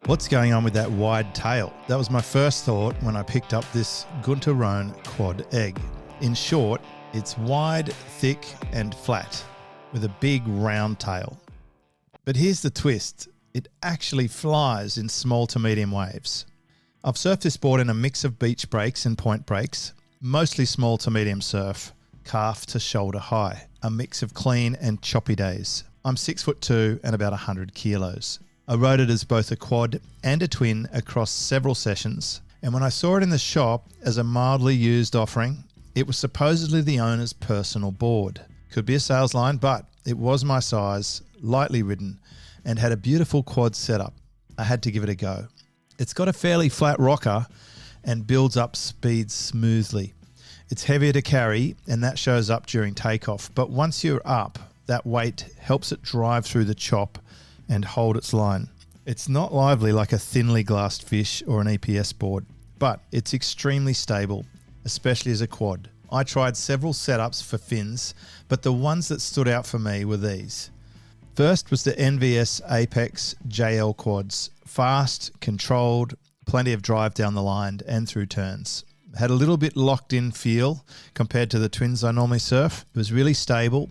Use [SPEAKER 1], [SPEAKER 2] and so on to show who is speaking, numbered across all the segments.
[SPEAKER 1] What's going on with that wide tail? That was my first thought when I picked up this Gunther Rohn Quad Egg. In short, it's wide, thick and flat with a big round tail. But here's the twist. It actually flies in small to medium waves. I've surfed this board in a mix of beach breaks and point breaks, mostly small to medium surf, calf to shoulder high, a mix of clean and choppy days. I'm 6'2" and about 100 kilos. I rode it as both a quad and a twin across several sessions, and when I saw it in the shop as a mildly used offering, it was supposedly the owner's personal board. Could be a sales line, but it was my size, lightly ridden, and had a beautiful quad setup. I had to give it a go. It's got a fairly flat rocker and builds up speed smoothly. It's heavier to carry, and that shows up during takeoff, but once you're up, that weight helps it drive through the chop and hold its line. It's not lively like a thinly glassed fish or an EPS board, but it's extremely stable, especially as a quad. I tried several setups for fins, but the ones that stood out for me were these. First was the NVS Apex JL quads. Fast, controlled, plenty of drive down the line and through turns. Had a little bit locked in feel compared to the twins I normally surf. It was really stable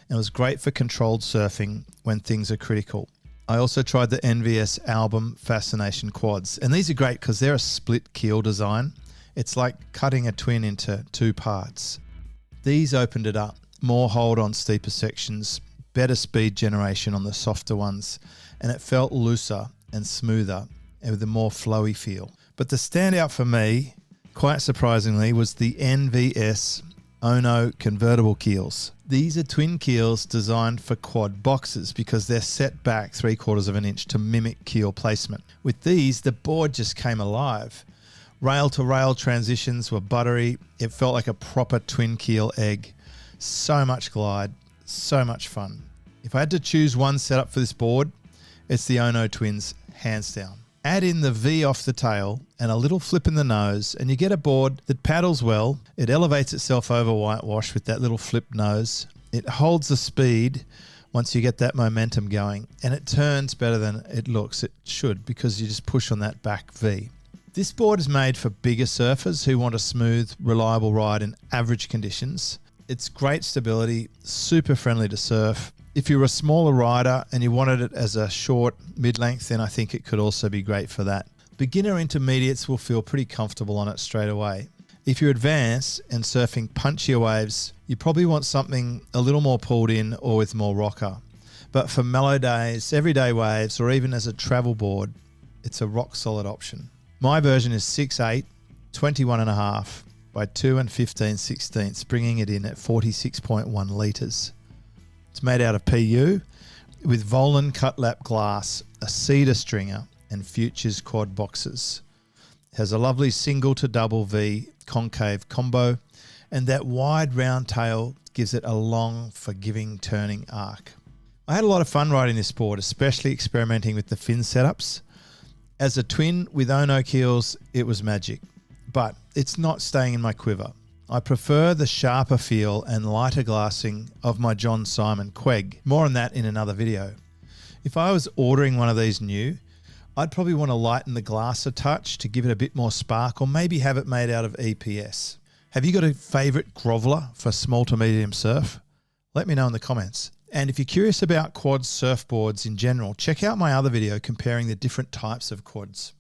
[SPEAKER 1] and was great for controlled surfing when things are critical. I also tried the NVS Album Fascination quads, and these are great because they're a split keel design. It's like cutting a twin into two parts. These opened it up, more hold on steeper sections, better speed generation on the softer ones, and it felt looser and smoother and with a more flowy feel. But the standout for me, quite surprisingly, was the NVS Ono Convertible keels. These are twin keels designed for quad boxes because they're set back 3/4 of an inch to mimic keel placement. With these, the board just came alive. Rail to rail transitions were buttery. It felt like a proper twin keel egg. So much glide, so much fun. If I had to choose one setup for this board, it's the Ono twins, hands down. Add in the V off the tail and a little flip in the nose and you get a board that paddles well. It elevates itself over whitewash with that little flip nose. It holds the speed once you get that momentum going, and it turns better than it looks. It should, because you just push on that back V. This board is made for bigger surfers who want a smooth, reliable ride in average conditions. It's great stability, super friendly to surf. If you're a smaller rider and you wanted it as a short mid-length, then I think it could also be great for that. Beginner intermediates will feel pretty comfortable on it straight away. If you're advanced and surfing punchier waves, you probably want something a little more pulled in or with more rocker. But for mellow days, everyday waves, or even as a travel board, it's a rock solid option. My version is 6'8", 21.5 by 2 15/16, bringing it in at 46.1 litres. It's made out of PU with Volan cut-lap glass, a cedar stringer and Futures quad boxes. It has a lovely single to double V concave combo, and that wide round tail gives it a long, forgiving turning arc. I had a lot of fun riding this board, especially experimenting with the fin setups. As a twin with Ono keels, it was magic, but it's not staying in my quiver. I prefer the sharper feel and lighter glassing of my John Simon Quegg. More on that in another video. If I was ordering one of these new, I'd probably want to lighten the glass a touch to give it a bit more spark, or maybe have it made out of EPS. Have you got a favourite groveler for small to medium surf? Let me know in the comments. And if you're curious about quad surfboards in general, check out my other video comparing the different types of quads.